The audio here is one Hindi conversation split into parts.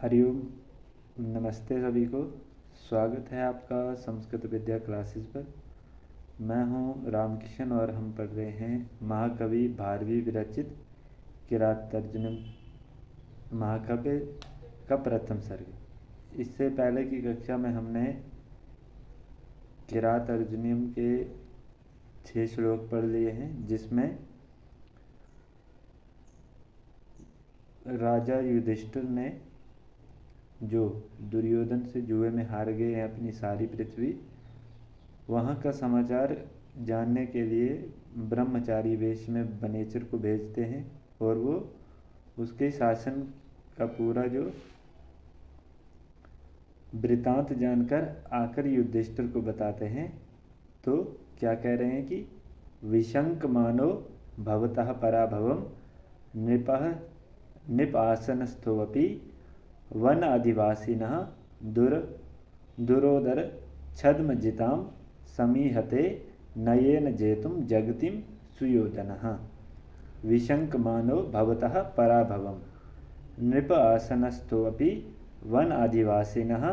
हरिओम। नमस्ते सभी को। स्वागत है आपका संस्कृत विद्या क्लासेस पर। मैं हूं रामकिशन और हम पढ़ रहे हैं महाकवि भारवी विरचित किरात तर्जनी महाकाव्य का प्रथम सर्ग। इससे पहले की कक्षा में हमने किरात अर्जुनियम के 6 श्लोक पढ़ लिए हैं, जिसमें राजा युधिष्ठिर ने जो दुर्योधन से जुए में हार गए हैं अपनी सारी पृथ्वी, वहाँ का समाचार जानने के लिए ब्रह्मचारी वेश में वनेचर को भेजते हैं और वो उसके शासन का पूरा जो वृतांत जानकर आकर युधिष्ठिर को बताते हैं। तो क्या कह रहे हैं कि विशंक मानो भवतः पराभवम नृपः निपासनस्थोऽपि वन अधिवासिनः दुरोदर छद्मजितां समीहते नयेन जेतुं जगतिं सुयोधनः। विशंकमानो भवतः पराभवं नृप आसनस्थोऽपि वन अधिवासिनः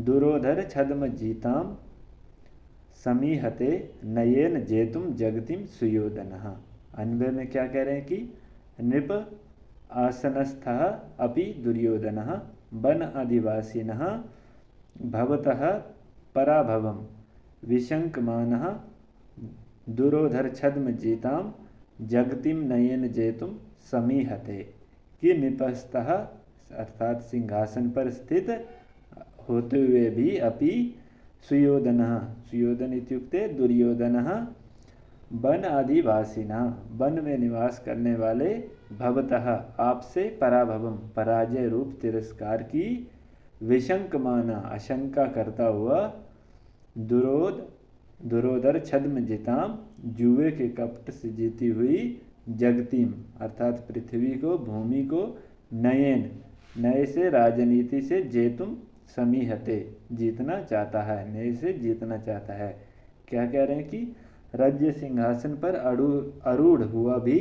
दुरोधर छद्मजितां समीहते नयेन जेतुं जगतिं सुयोधनः। अन्वय में क्या कह रहे हैं कि नृप आसनस्थः अपि दुर्योधनः वन अधिवासिनः भवतः पराभवं विशंकमानः दुरोधर छद्मजितां जगतिं नयेन जेतुं समीहते। कि निपस्तः अर्थात सिंहासन पर स्थित होते हुए भी अपि सुयोधनः, सुयोधन इत्युक्ते दुर्योधनः, वन आदिवासिना वन में निवास करने वाले भवतः आपसे पराभवम पराजय रूप तिरस्कार की विशंकमाना आशंका करता हुआ दुरोधर छद्मजिताम जुए के कपट से जीती हुई जगतिम अर्थात पृथ्वी को भूमि को नयेन नए से राजनीति से जेतुम समीहते जीतना चाहता है, नए से जीतना चाहता है। क्या कह रहे हैं कि राज्य सिंहासन पर आरूढ़ हुआ भी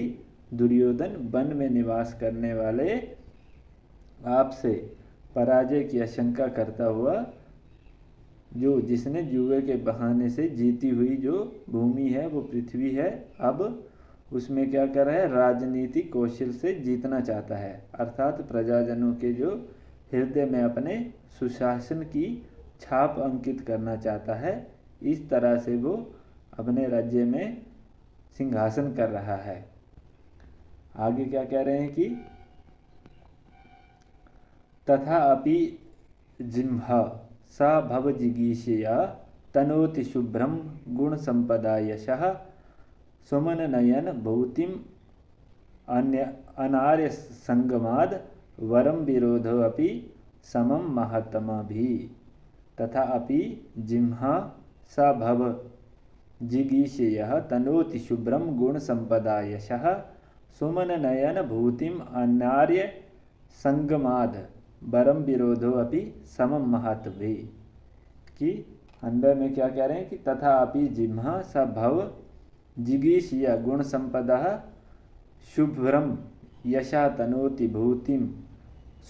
दुर्योधन वन में निवास करने वाले आपसे पराजय की आशंका करता हुआ जो जिसने जुए के बहाने से जीती हुई जो भूमि है वो पृथ्वी है, अब उसमें क्या कर रहा है, राजनीतिक कौशल से जीतना चाहता है अर्थात प्रजाजनों के जो हृदय में अपने सुशासन की छाप अंकित करना चाहता है। इस तरह से वो अपने राज्य में सिंहासन कर रहा है। आगे क्या कह रहे हैं कि तथा अपि जिह्वा सा भवजिगीषया तनोति शुभ्रम गुण संपदा यशः सुमन नयन भूतिम अनार्य संगमाद वरम विरोधो अपि समम महात्मभी। तथा अपि जिह्वा सा भव जिगीषयः तनोति शुभ्रम गुण संपदा यशः सुमन नयन भूतिम अनार्य संगमाद वरम विरोधो अपि समम महात्वे। कि अंदर में क्या कह रहे हैं कि तथा अपि जिह्वा सा भव जिगीषया गुण संपदा शुभ्रम यशा तनोति भूतिम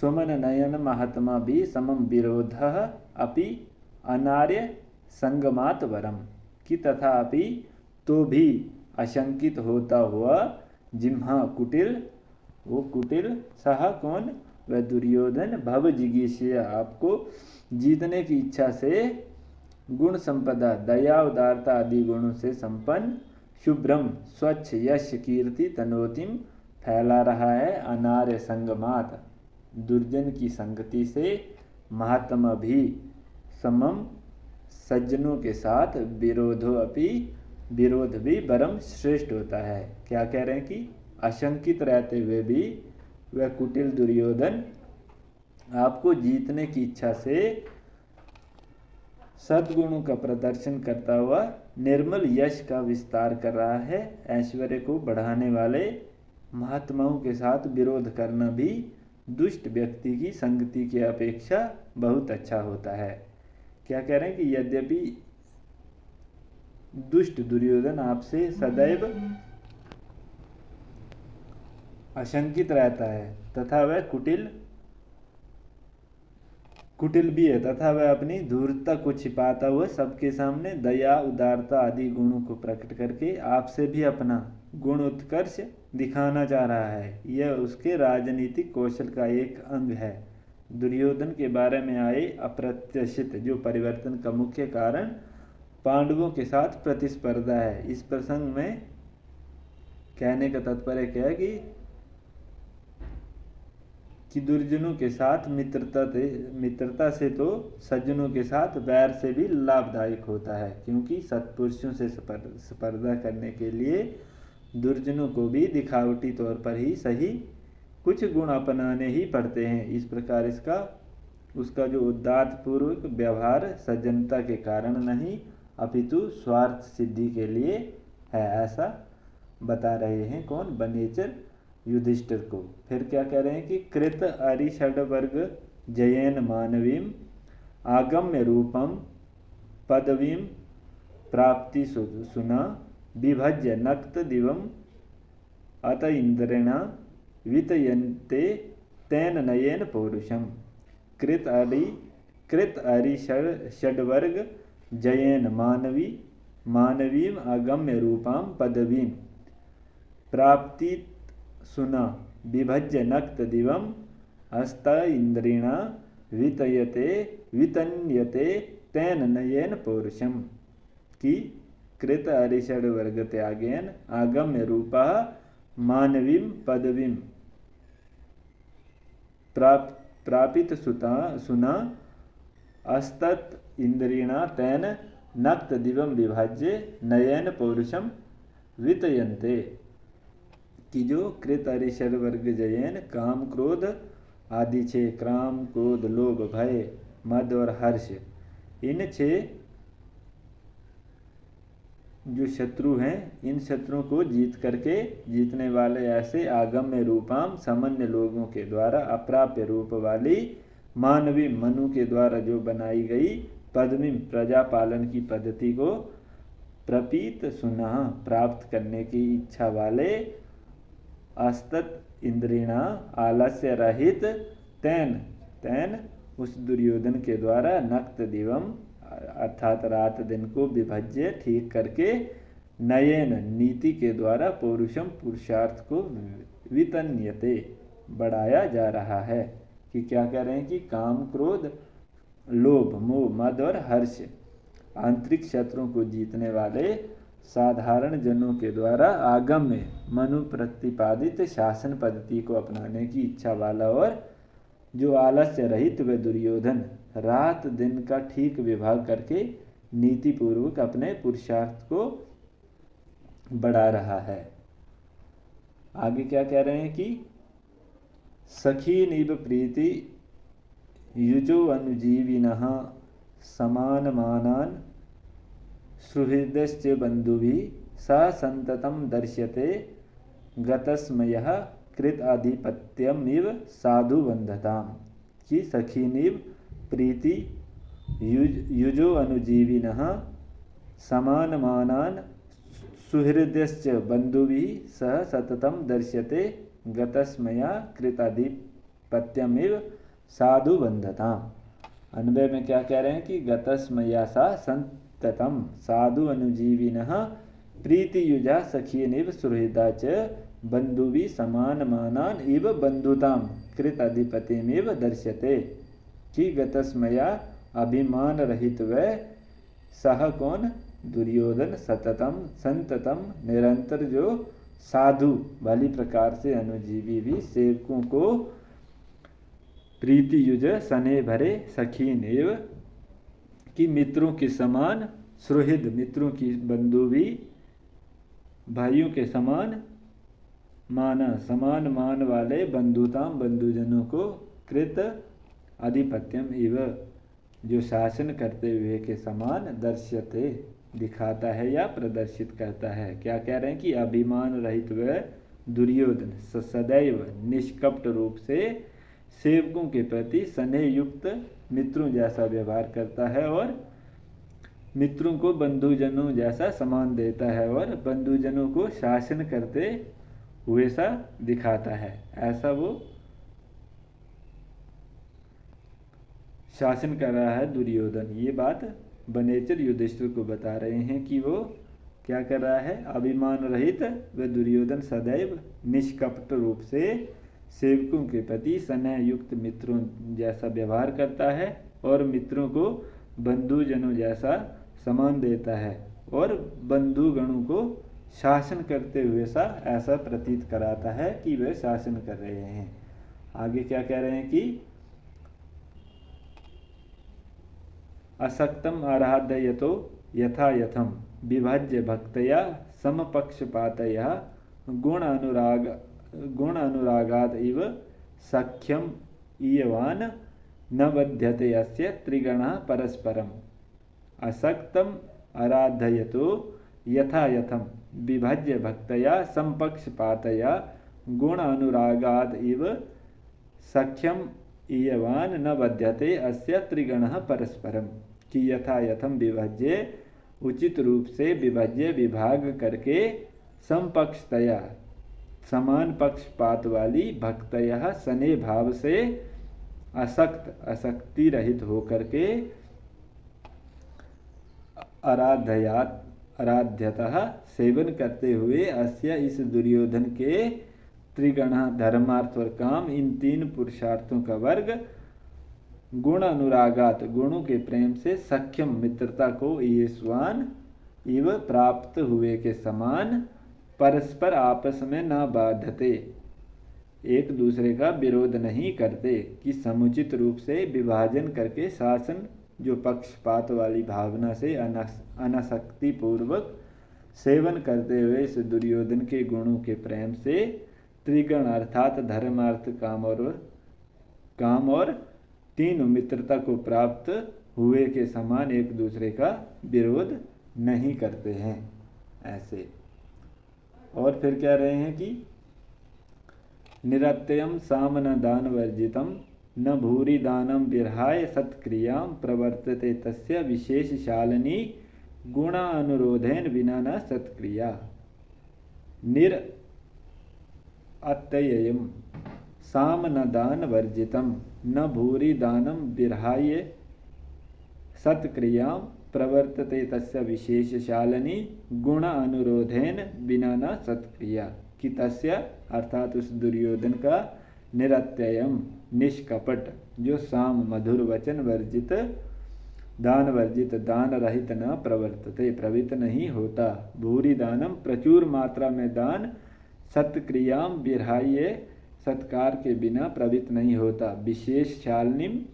सुमन नयन महात्मा भी समम विरोधः अपि अनार्य संगमात वरम। कि तथापि तो भी आशंकित होता हुआ जिह्वा कुटिल, वो कुटिल सह कौन, वह दुर्योधन भव जिगीषया आपको जीतने की इच्छा से गुण संपदा दया उदारता आदि गुणों से संपन्न शुभ्रम स्वच्छ यश कीर्ति तनोतिम फैला रहा है अनार्य संगमात दुर्जन की संगति से महात्मा भी समम सज्जनों के साथ विरोधो अपि विरोध भी परम श्रेष्ठ होता है। क्या कह रहे हैं कि आशंकित रहते हुए भी वह कुटिल दुर्योधन आपको जीतने की इच्छा से सद्गुणों का प्रदर्शन करता हुआ निर्मल यश का विस्तार कर रहा है। ऐश्वर्य को बढ़ाने वाले महात्माओं के साथ विरोध करना भी दुष्ट व्यक्ति की संगति की अपेक्षा बहुत अच्छा होता है। क्या कह रहे हैं कि यद्यपि दुष्ट दुर्योधन आपसे सदैव आशंकित रहता है तथा वह कुटिल कुटिल भी है तथा वह अपनी धूर्तता को छिपाता हुआ सबके सामने दया उदारता आदि गुणों को प्रकट करके आपसे भी अपना गुण उत्कर्ष दिखाना चाह रहा है। यह उसके राजनीतिक कौशल का एक अंग है। दुर्योधन के बारे में आए अप्रत्याशित जो परिवर्तन का मुख्य कारण पांडवों के साथ प्रतिस्पर्धा है। इस प्रसंग में कहने का तात्पर्य क्या है कि दुर्जनों के साथ मित्रता से तो सज्जनों के साथ वैर से भी लाभदायक होता है, क्योंकि सत्पुरुषों से स्पर्धा करने के लिए दुर्जनों को भी दिखावटी तौर पर ही सही कुछ गुण अपनाने ही पड़ते हैं। इस प्रकार उसका जो उदात्त पूर्वक व्यवहार सज्जनता के कारण नहीं अपितु स्वार्थ सिद्धि के लिए है, ऐसा बता रहे हैं कौन? वनेचर युधिष्ठिर को। फिर क्या कह रहे हैं कि कृत अरिषड वर्ग जयेन मानवीम आगम्य रूपम पदवीम प्राप्ति सुना विभज्य नक्त दिवम अत इंद्रेणा वितयन्ते तेन नयेन पौरुषम। कृत अरिषड्वर्ग जयेन मानवीम आगम्य रूपाम पदवीम प्राप्ति सुना विभज्य नक्त दिवम हस्त इंद्रिणा वितन्यते तेन नयेन पौरुषम। कि कृत अरिषड वर्ग त्यागेन आगम्य रूपा मानवीम पदवीम प्रापित सुना अस्तत इंद्रिणा तेन नक्त दिवम विभाज्य नयन पौरुषम वितयन्ते। कि जो कृत अरिषड वर्ग जयेन काम क्रोध आदि 6 काम क्रोध लोभ भय मद और हर्ष, इन 6 जो शत्रु हैं, इन शत्रुओं को जीतने वाले ऐसे आगम्य रूपाम सामान्य लोगों के द्वारा अप्राप्य रूप वाली मानवी मनु के द्वारा जो बनाई गई पद्मी प्रजा पालन की पद्धति को प्रपीत सुना प्राप्त करने की इच्छा वाले अस्तत इंद्रिणा आलस्य रहित तैन उस दुर्योधन के द्वारा नक्त दिवम अर्थात रात दिन को विभज्य ठीक करके नयन नीति के द्वारा पौरुषम पुरुषार्थ को वितन्यते बढ़ाया जा रहा है। कि क्या कह रहे हैं कि काम क्रोध लोभ मोह मद और हर्ष आंतरिक शत्रुओं को जीतने वाले साधारण जनों के द्वारा आगम्य मनु प्रतिपादित शासन पद्धति को अपनाने की इच्छा वाला और जो आलस्य रहित व दुर्योधन रात दिन का ठीक विभाग करके नीति पूर्वक अपने पुरुषार्थ को बढ़ा रहा है। आगे क्या कह रहे हैं कि सखी निब प्रीति युजो अनुजीविनः समानमानान् सुहृदश्च बन्धुभिः स संततं दर्श्यते गतस्मयः कृत आधिपत्यमिव साधु बंधताम। कि सखीनिव प्रीति युजो अनुजीविनः समानमानान् सुहृदश्च बन्धुभिः सह सततं दर्श्यते गतस्मया कृताधिपत्यमिव साधु बंधताम। अन्वय में क्या कह रहे हैं कि गतस्मया सा संततम साधु अनुजीविनः प्रीति युजा सखीनिव सुहृदा च बंधुभि समानमानान् इव बंधुताम कृत अधिपतिमेव दर्श्यते। कि गतस्मया अभिमान रहित व सह कौन दुर्योधन सततम संततम निरंतर जो साधु भली प्रकार से अनुजीवी भी सेवकों को प्रीति युज सने भरे सखीन एव कि मित्रों के समान सुहृद मित्रों की बंधु भी भाइयों के समान समान मान वाले बंधुताम बंधुजनों को कृत अधिपत्यम इव जो शासन करते हुए के समान दर्श्यते दिखाता है या प्रदर्शित करता है। क्या कह रहे हैं कि अभिमान रहित व दुर्योधन सदैव निष्कपट रूप से सेवकों के प्रति स्नेह युक्त मित्रों जैसा व्यवहार करता है और मित्रों को बंधुजनों जैसा सम्मान देता है और बंधुजनों को शासन करते हुए सा दिखाता है, ऐसा वो शासन कर रहा है दुर्योधन। ये बात वनेचर युधिष्ठिर को बता रहे हैं कि वो क्या कर रहा है, अभिमान रहित व दुर्योधन सदैव निष्कपट रूप से सेवकों के प्रति स्नेह युक्त मित्रों जैसा व्यवहार करता है और मित्रों को बंधुजनों जैसा सम्मान देता है और बंधुगणों को शासन करते हुए सा ऐसा प्रतीत कराता है कि वे शासन कर रहे हैं। आगे क्या कह रहे हैं कि असक्तम आराधयतो यथा यथम विभज्य भक्तया समपक्षपातया गुण अनुरागाद इव सख्यम ईयवान न बध्यते अस्य त्रिगणः परस्परम। असक्तम आराधयतो यथा यथम विभज्य भक्तया समपक्षपातया गुण अनुरागाद इव सख्यम ईयवान न बध्यते अस्य त्रिगणः परस्परम। कि यथा यथम विभज्य उचित रूप से विभज्य विभाग करके समपक्षतया समान पक्षपात वाली भक्तया सने भाव से आसक्ति रहित होकर के आराध्यतः सेवन करते हुए अस्य इस दुर्योधन के त्रिगण धर्मार्थ और काम इन तीन पुरुषार्थों का वर्ग गुण अनुरागात गुणों के प्रेम से सख्यम मित्रता को ईयस्वान इव प्राप्त हुए के समान परस्पर आपस में न बाधते एक दूसरे का विरोध नहीं करते कि समुचित रूप से विभाजन करके शासन जो पक्षपात वाली भावना से अनासक्ति पूर्वक सेवन करते हुए इस दुर्योधन के गुणों के प्रेम से त्रिगण अर्थात धर्मार्थ काम और तीन मित्रता को प्राप्त हुए के समान एक दूसरे का विरोध नहीं करते हैं ऐसे। और फिर कह रहे हैं कि निरत्यम सामन दान वर्जितम न भूरि दानम विरहाय सत्क्रियां प्रवर्तते तस्य विशेषशालिनी गुणा अनुरोधेन विना न सत्क्रिया। निरत्ययम साम न दान वर्जितम न भूरि दानम विरहाय सत्क्रियां प्रवर्तते तस्य विशेषशालिनी गुण अनुरोधेन बिना न सत्क्रिया। कि तस्य अर्थात उस दुर्योधन का निरत्ययम निष्कपट जो साम मधुर वचन वर्जित दान रहित न प्रवर्तते प्रवृत्त नहीं होता। भूरि दानम प्रचुर मात्रा में दान सत्क्रियाम विरहाय सत्कार के बिना प्रवृत्त नहीं होता। विशेष शालिनीम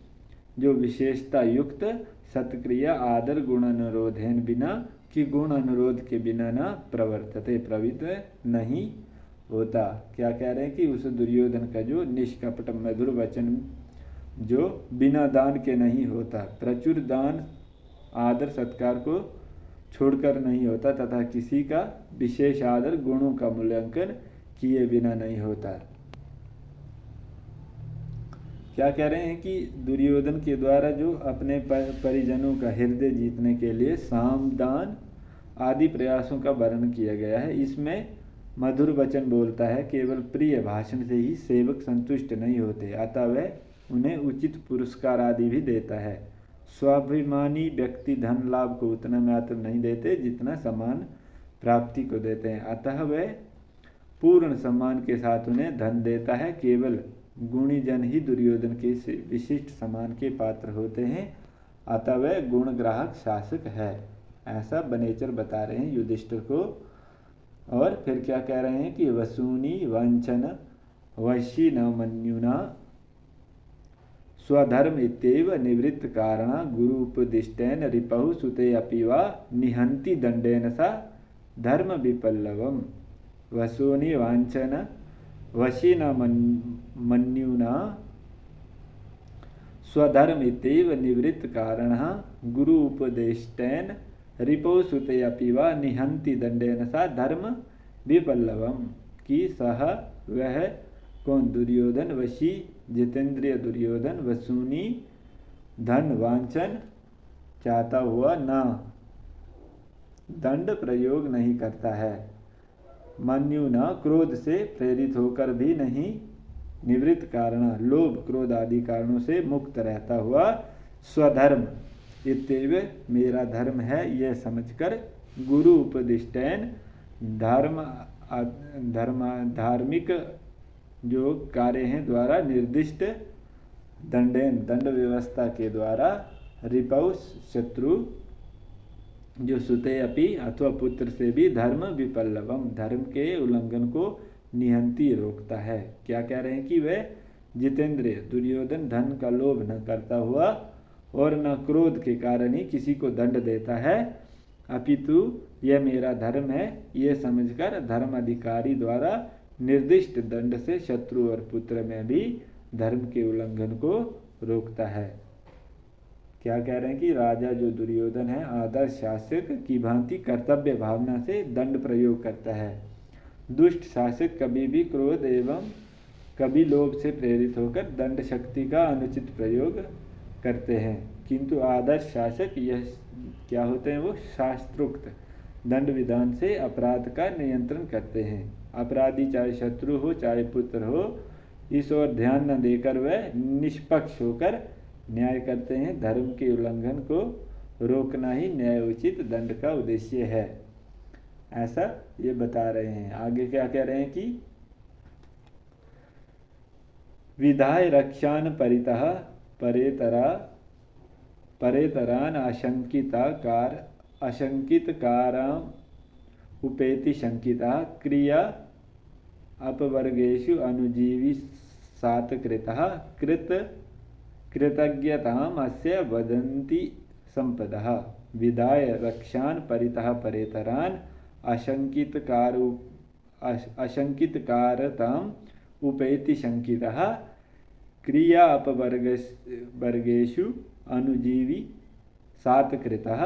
जो विशेषता युक्त सत्क्रिया आदर गुण अनुरोधेन बिना कि गुण अनुरोध के बिना न प्रवर्तते प्रवृत्त नहीं होता। क्या कह रहे हैं कि उस दुर्योधन का जो निष्कपट मधुर वचन जो बिना दान के नहीं होता, प्रचुर दान आदर सत्कार को छोड़कर नहीं होता तथा किसी का विशेष आदर गुणों का मूल्यांकन किए बिना नहीं होता। क्या कह रहे हैं कि दुर्योधन के द्वारा जो अपने परिजनों का हृदय जीतने के लिए साम दान आदि प्रयासों का वर्णन किया गया है। इसमें मधुर वचन बोलता है, केवल प्रिय भाषण से ही सेवक संतुष्ट नहीं होते, अतः वह उन्हें उचित पुरस्कार आदि भी देता है। स्वाभिमानी व्यक्ति धन लाभ को उतना महत्व नहीं देते जितना सम्मान प्राप्ति को देते हैं, अतः वह पूर्ण सम्मान के साथ उन्हें धन देता है। केवल गुणी जन ही दुर्योधन के विशिष्ट सम्मान के पात्र होते हैं, अतः वह गुण ग्राहक शासक है, ऐसा वनेचर बता रहे हैं युधिष्ठिर को। और फिर क्या कह रहे हैं कि वसूनी वंचन वशी न मन्युना स्वधर्म इत्येव निवृत्त कारणा गुरु उपदिष्टेन रिपहु सुते अपि वा निहंति दंडेन सा धर्म विपल्लवम। वसूनी वांचन वशी न मन्युना स्वधर्म इत्येव निवृत्त कारणा गुरु उपदिष्टेन रिपो सुते अपि वा निहंति दंडेन सा धर्म विपल्लवम। कि सह वह कौन दुर्योधन वशी जितेंद्रिय दुर्योधन वसूनी धन वांछन चाहता हुआ न दंड प्रयोग नहीं करता है, मन्यु न क्रोध से प्रेरित होकर भी नहीं, निवृत्त कारण लोभ क्रोध आदि कारणों से मुक्त रहता हुआ स्वधर्म इत्येव मेरा धर्म है यह समझकर गुरु उपदिष्टेन धार्मिक जो कार्य हैं द्वारा निर्दिष्ट दंडेन दंड व्यवस्था के द्वारा रिपौ शत्रु जो सुते अपि अथवा पुत्र से भी धर्म विपल्लवम धर्म के उल्लंघन को निहंती रोकता है। क्या कह रहे हैं कि वह जितेंद्रिय दुर्योधन धन का लोभ न करता हुआ और न क्रोध के कारण ही किसी को दंड देता है, अपितु यह मेरा धर्म है ये समझकर धर्म अधिकारी द्वारा निर्दिष्ट दंड से शत्रु और पुत्र में भी धर्म के उल्लंघन को रोकता है। क्या कह रहे हैं कि राजा जो दुर्योधन है आदर्श शासक की भांति कर्तव्य भावना से दंड प्रयोग करता है। दुष्ट शासक कभी भी क्रोध एवं कभी लोभ से प्रेरित होकर दंड शक्ति का अनुचित प्रयोग करते हैं, किंतु आदर्श शासक यह क्या होते हैं, वो शास्त्रोक्त दंड विधान से अपराध का नियंत्रण करते हैं। अपराधी चाहे शत्रु हो चाहे पुत्र हो, इस ओर ध्यान न देकर वह निष्पक्ष होकर न्याय करते हैं। धर्म के उल्लंघन को रोकना ही न्यायोचित दंड का उद्देश्य है, ऐसा ये बता रहे हैं। आगे क्या कह रहे हैं कि विधाय रक्षान परितः परेतरान आशंकित काराम उपेति शंकिता क्रिया अपवर्गेषु अनुजीवी सातकृतः कृतज्ञताम अस्य वदन्ति संपदः। विदाय रक्षान परितः परेतरान आशंकितकारताम उपेति शंकितः क्रिया अपवर्गेषु अनुजीवी सातकृतः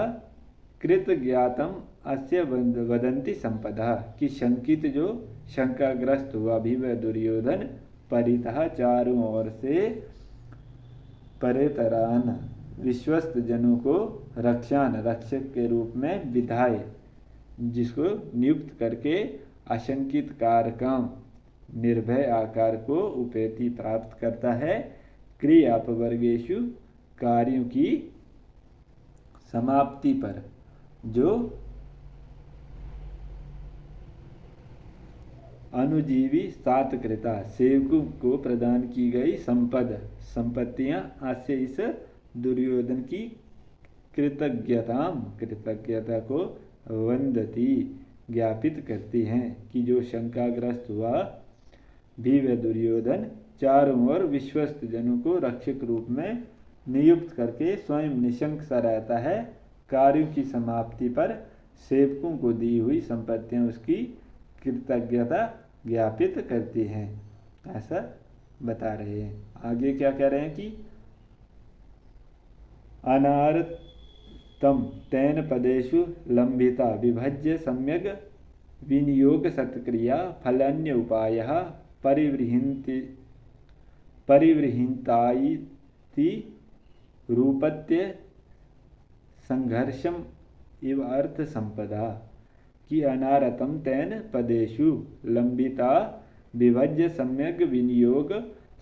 कृतज्ञातम अस्य वदन्ति संपदा कि शंकित जो शंकाग्रस्त हुआ भी वह दुर्योधन परितः चारों ओर से परेतरान विश्वस्त जनों को रक्षान रक्षक के रूप में विधाय जिसको नियुक्त करके आशंकित कारकम निर्भय आकार को उपेति प्राप्त करता है। क्रिया अपवर्गेषु कार्यों की समाप्ति पर जो अनुजीवी सातकृता सेवकों को प्रदान की गई संपत्तियां आस्य इस दुर्योधन की कृतज्ञता को वंदती ज्ञापित करती हैं कि जो शंकाग्रस्त हुआ भी वह दुर्योधन चारों ओर विश्वस्त जनों को रक्षक रूप में नियुक्त करके स्वयं निशंक सा रहता है। कार्यों की समाप्ति पर सेवकों को दी हुई संपत्तियां उसकी कृतज्ञता ज्ञापित करती हैं, ऐसा बता रहे हैं। आगे क्या कह रहे हैं कि अनारतम तेन पदेषु लंबिता विभज्य सम्यक विनियोग सत्क्रिया फलन्य उपायः परिवृहिंतायति रूपत्य संघर्षम इव अर्थ संपदा कि अनारतम तेन पदेषु लंबिता विभज्य सम्यक विनियोग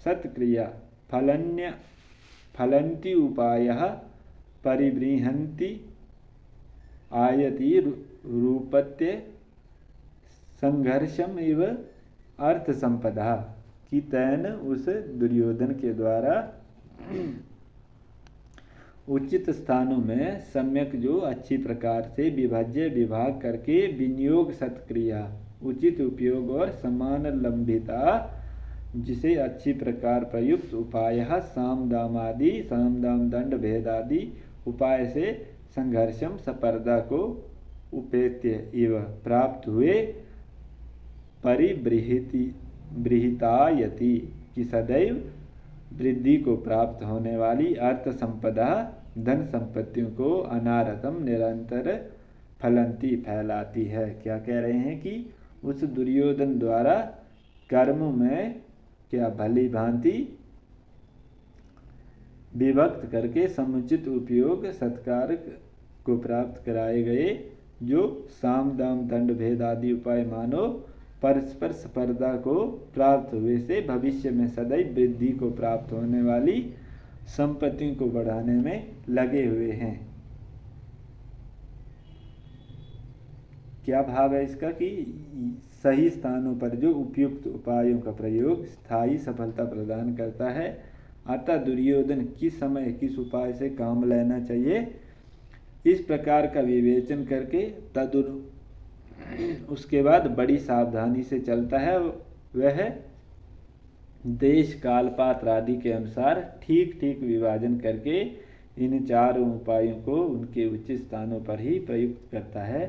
सत्क्रिया फलन्ति उपायः परिवृहन्ति आयति रूपत्य संघर्षम इव अर्थ संपदा कि तैन उस दुर्योधन के द्वारा उचित स्थानों में सम्यक जो अच्छी प्रकार से विभाज्य विभाग करके विनियोग सत्क्रिया उचित उपयोग और समान लंबिता जिसे अच्छी प्रकार प्रयुक्त उपाय साम दाम दंड भेदादि उपाय से संघर्षम सपर्दा को उपेत्य इव प्राप्त हुए परिबृहितायति कि सदैव वृद्धि को प्राप्त होने वाली अर्थ संपदा धन संपत्तियों को अनारतम निरंतर फलंती फैलाती है। क्या कह रहे हैं कि उस दुर्योधन द्वारा कर्मों में क्या भली भांति विभक्त करके समुचित उपयोग सत्कार को प्राप्त कराए गए जो साम दाम दंड भेद आदि उपाय मानो परस्पर स्पर्धा को प्राप्त हुए से भविष्य में सदैव वृद्धि को प्राप्त होने वाली संपत्तियों को बढ़ाने में लगे हुए हैं। क्या भाव है इसका कि सही स्थानों पर जो उपयुक्त उपायों का प्रयोग स्थायी सफलता प्रदान करता है। अतः दुर्योधन किस समय किस उपाय से काम लेना चाहिए, इस प्रकार का विवेचन करके उसके बाद बड़ी सावधानी से चलता है। वह देश काल पात्र आदि के अनुसार ठीक ठीक विभाजन करके इन चारों उपायों को उनके उचित स्थानों पर ही प्रयुक्त करता है।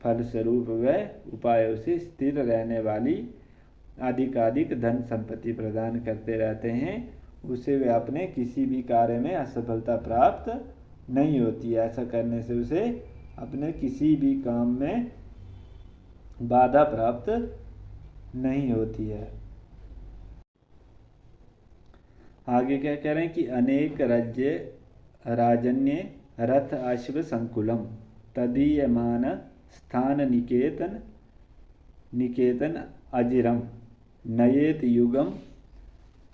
फलस्वरूप वह उपायों से स्थिर रहने वाली अधिकाधिक धन संपत्ति प्रदान करते रहते हैं। उसे वे अपने किसी भी कार्य में असफलता प्राप्त नहीं होती। ऐसा करने से उसे अपने किसी भी काम में बाधा प्राप्त नहीं होती है। आगे क्या कह रहे हैं कि अनेक राज्य राजन्य रथ अश्व संकुलम तदीयमान स्थान निकेतन अजिरम नयेत युगम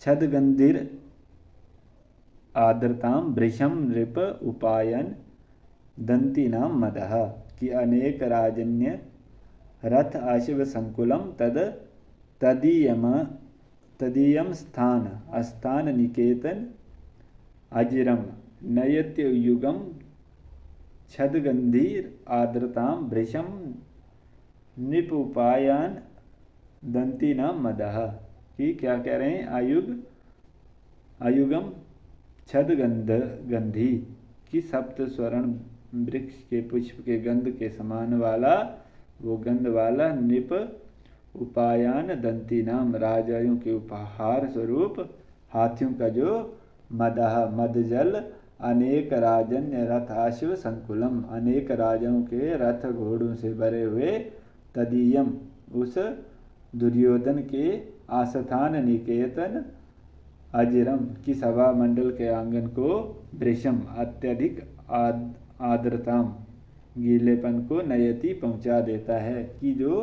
छदगंधिर आर्द्रताम वृषम नृप उपायन दंतीनाम मदः कि अनेक राजन्य रथ अश्व संकुलम तदीयम स्थान निकेतन अजिरम नयत्य युगम छदगंधीर आर्द्रताम वृषम निप उपायान दंतीनाम मदः कि क्या कह रहे हैं, आयुगम छदगंधी कि सप्त स्वर्ण वृक्ष के पुष्प के गंध के समान वाला वो गंध वाला निप उपायान दंती नाम राजाओं के उपहार स्वरूप हाथियों का जो मदजल अनेक राजन्य रथाश्व संकुलम अनेक राजाओं के रथ घोड़ों से भरे हुए तदीयम उस दुर्योधन के आस्थान निकेतन अजिरम की सभा मंडल के आंगन को वृषम अत्यधिक आर्द्रताम गीलेपन को नयति पहुंचा देता है कि जो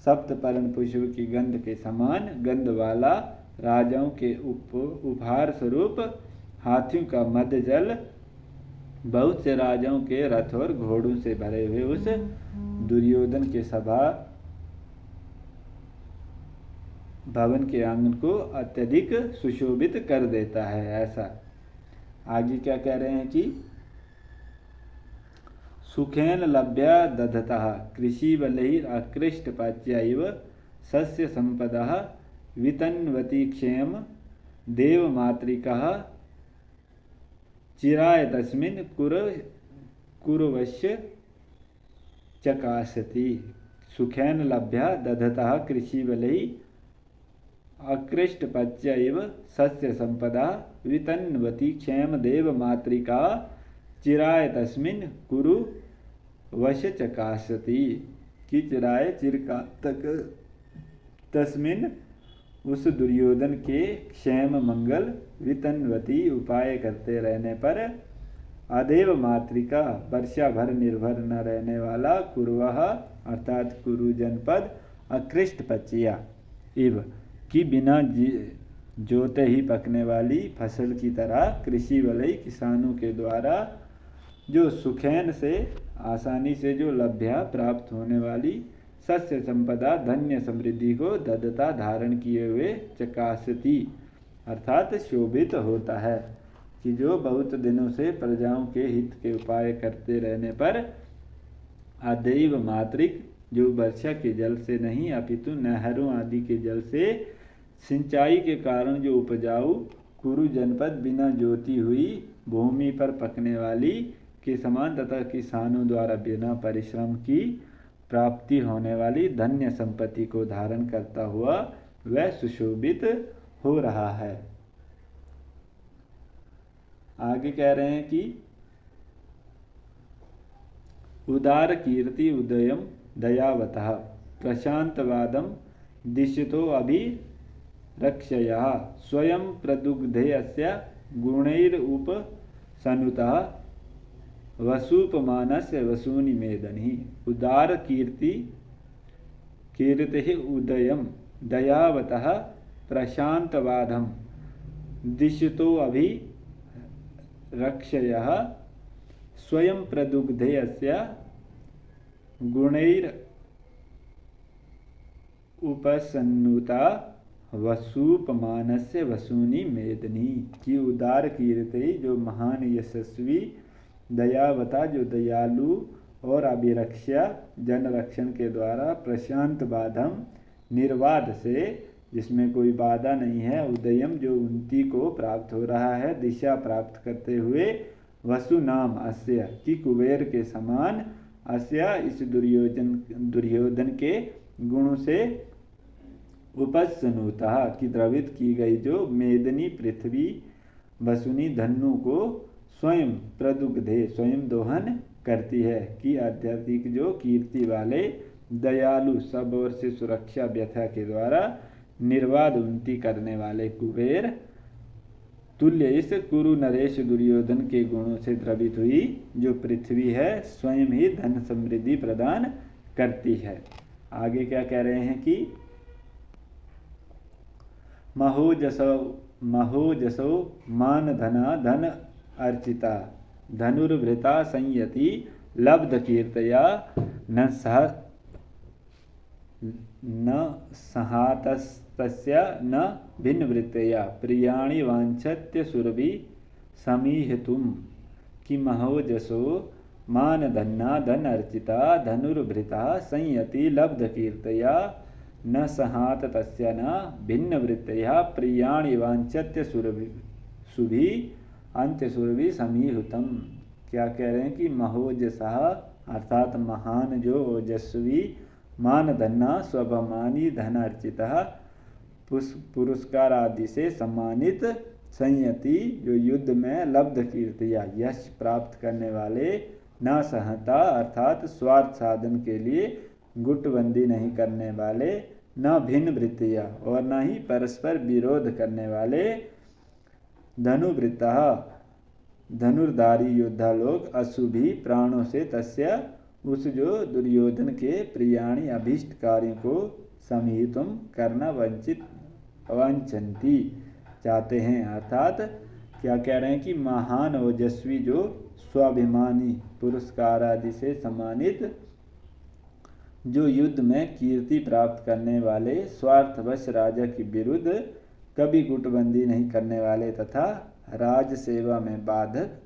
सप्तपर्ण पुष्प की गंध के समान गंध वाला राजाओं के उपहार स्वरूप हाथियों का मध्य जल बहुत से राजाओं के रथ और घोड़ों से भरे हुए उस दुर्योधन के सभा भवन के आंगन को अत्यधिक सुशोभित कर देता है। ऐसा आगे क्या कह रहे हैं कि सुखेन लभ्या दधतः कृषि बलैर अकृष्ट पाच्यैव सस्य संपदः वितन्वति क्षेम देव मातृकः चिराय तस्मिन् कुरवश्य चकासति। सुखेन लभ्या दधतः कृषि बलैर अकृष्ट पच्यैव सस्य संपदा वितन्वति क्षेम देव मातृका चिराय तस्मिन् कुरु वश चकासति कि चिराय चिरकाल तक तस्मिन् उस दुर्योधन के क्षेम मंगल वितन्वती उपाय करते रहने पर अदेव मातृका वर्षा भर निर्भर न रहने वाला कुरुवह अर्थात कुरु जनपद अकृष्ट पचिया इव कि बिना जोते ही पकने वाली फसल की तरह कृषि वाले किसानों के द्वारा जो सुखैन से आसानी से जो लभ्या प्राप्त होने वाली सस्य संपदा धन्य समृद्धि को ददता धारण किए हुए चकासती अर्थात शोभित होता है कि जो बहुत दिनों से प्रजाओं के हित के उपाय करते रहने पर अदैव मातृक जो वर्षा के जल से नहीं अपितु नहरों आदि के जल से सिंचाई के कारण जो उपजाऊ कुरु जनपद बिना जोती हुई भूमि पर पकने वाली के समान तथा किसानों द्वारा बिना परिश्रम की प्राप्ति होने वाली धन्य संपत्ति को धारण करता हुआ वह सुशोभित हो रहा है। आगे कह रहे हैं कि उदार कीर्ति उदयम दयावतः प्रशांतवादम दिशतो अभि रक्षया स्वयं प्रदुग्धेयस्य गुणैरुप सनुतः वसूपमानस्य वसूनि मेदनि। उदार कीर्ति उदयम दयावतः प्रशांतवादम दिशतो अभि रक्षयः स्वयं प्रदुग्धे अस्य गुणैर उपसन्नुता वसूपमानस्य वसूनि मेदनी की उदार कीर्ति जो महान यशस्वी दयावता जो दयालु और अभिरक्षा जन रक्षण के द्वारा प्रशांत बाधम निर्वाध से जिसमें कोई बाधा नहीं है उदयम जो उन्नति को प्राप्त हो रहा है दिशा प्राप्त करते हुए वसु नाम अस्य की कुबेर के समान अस्य इस दुर्योधन के गुणों से उपसनुता की द्रवित की गई जो मेदनी पृथ्वी वसुनी धनु को स्वयं प्रदुग्धे स्वयं दोहन करती है कि आध्यात्मिक जो कीर्ति वाले दयालु सब ओर से सुरक्षा व्यथा के द्वारा निर्वाध उन्नति करने वाले कुबेर तुल्य इस कुरु नरेश दुर्योधन के गुणों से द्रवित हुई जो पृथ्वी है स्वयं ही धन समृद्धि प्रदान करती है। आगे क्या कह रहे हैं कि महोजसो मान धना धन अर्चिता धनुर्भृता संयति लब्ध कीर्तया न सहातस्तस्य न भिन्नवृत्तया प्रियाणि वांछत्य सुरभि समीहितुम कि महोजसो मान धन्ना धन अर्चिता धनुर्भृता संयति लब्ध कीर्तया न सहात तस्य न भिन्नवृत्तया प्रियाणि वांछत्य सुभि अंत्य सुरभि समीहुतम। क्या कह रहे हैं कि महोजसः अर्थात महान जो ओजस्वी मान धन्ना स्वभमानी धन अर्चितः पुरस्कार आदि से सम्मानित संयति जो युद्ध में लब्ध कीर्तिया यश प्राप्त करने वाले न सहता अर्थात स्वार्थ साधन के लिए गुटबंदी नहीं करने वाले न भिन्न वृत्तिया और न ही परस्पर विरोध करने वाले धनुवृत्ता धनुर्धारी योद्धा लोग अशुभी प्राणों से तस्य उस जो दुर्योधन के प्रियाणि अभीष्ट कार्यों को समीहितुम करना वांछन्ति चाहते हैं। अर्थात क्या कह रहे हैं कि महान ओजस्वी जो स्वाभिमानी पुरस्कार आदि से सम्मानित जो युद्ध में कीर्ति प्राप्त करने वाले स्वार्थवश राजा के विरुद्ध कभी गुटबंदी नहीं करने वाले तथा राज सेवा में बाधक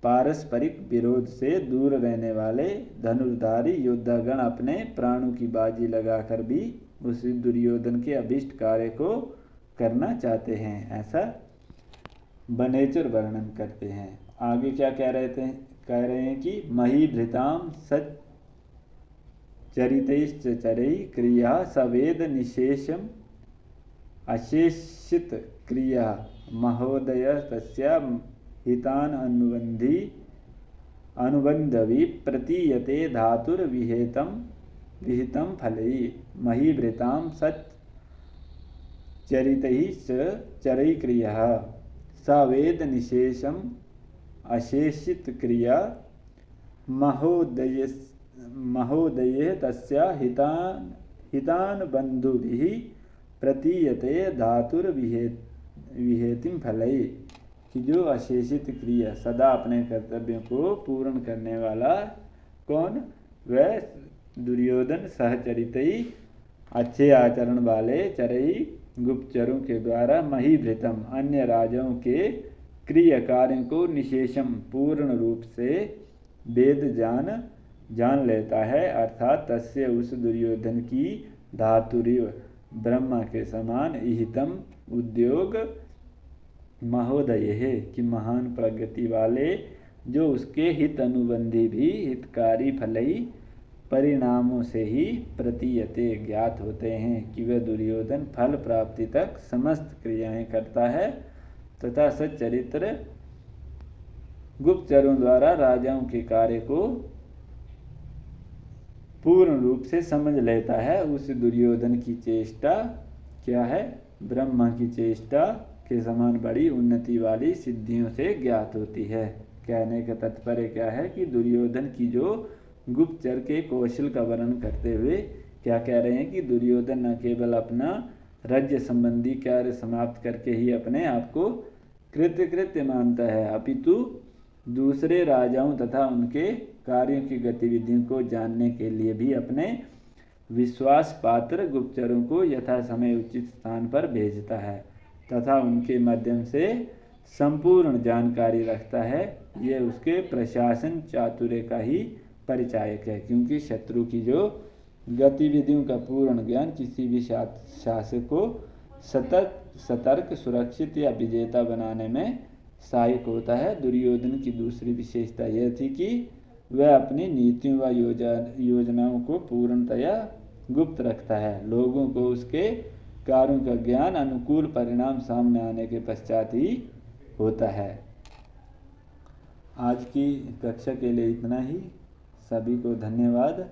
पारस्परिक विरोध से दूर रहने वाले धनुर्धारी योद्धागण अपने प्राणों की बाजी लगाकर भी उस दुर्योधन के अभिष्ट कार्य को करना चाहते हैं ऐसा बनेचर वर्णन करते हैं। आगे क्या कह रहे हैं कि महीभृताम सच्चरितैश्चरै क्रिया सवेद निशेषम अशेषित क्रिया महोदय तस्या हितान अनुबंधवी प्रतीयते धातुर विहितम फलै महीभृताम सच्चरितैश्चरै क्रिया सवेद निशेषम अशेषित क्रिया महोदये तस्या हितान बंधुभिः प्रतीयते धातुर विहेतिम फलै कि जो अशेषित क्रिया सदा अपने कर्तव्यों को पूर्ण करने वाला कौन वह दुर्योधन सहचरितई अच्छे आचरण वाले चरई गुप्तचरों के द्वारा महीभृतम अन्य राजाओं के क्रिय कार्यों को निशेषम पूर्ण रूप से वेद जान लेता है अर्थात तस्य उस दुर्योधन की धातुरिव ब्रह्मा के समान इहितम उद्योग महोदय है कि महान प्रगति वाले जो उसके हित अनुबंधी भी हितकारी फलई परिणामों से ही प्रतीयते ज्ञात होते हैं कि वह दुर्योधन फल प्राप्ति तक समस्त क्रियाएं करता है तथा सच्चरित्र गुप्तचरों द्वारा राजाओं के कार्य को पूर्ण रूप से समझ लेता है। उस दुर्योधन की चेष्टा क्या है ब्रह्मा की चेष्टा के समान बड़ी उन्नति वाली सिद्धियों से ज्ञात होती है। कहने का तात्पर्य क्या है कि दुर्योधन की जो गुप्तचर के कौशल का वर्णन करते हुए क्या कह रहे हैं कि दुर्योधन न केवल अपना राज्य संबंधी कार्य समाप्त करके ही अपने आप को कृत्य मानता है, अपितु दूसरे राजाओं तथा उनके कार्यों की गतिविधियों को जानने के लिए भी अपने विश्वास पात्र गुप्तचरों को यथा समय उचित स्थान पर भेजता है तथा उनके माध्यम से संपूर्ण जानकारी रखता है। यह उसके प्रशासन चातुर्य का ही परिचायक है, क्योंकि शत्रु की जो गतिविधियों का पूर्ण ज्ञान किसी भी शासक को सतर्क, सुरक्षित या विजेता बनाने में सहायक होता है। दुर्योधन की दूसरी विशेषता यह थी कि वह अपनी नीतियों व योजनाओं को पूर्णतया गुप्त रखता है। लोगों को उसके कार्यों का ज्ञान अनुकूल परिणाम सामने आने के पश्चात ही होता है। आज की कक्षा के लिए इतना ही। सभी को धन्यवाद।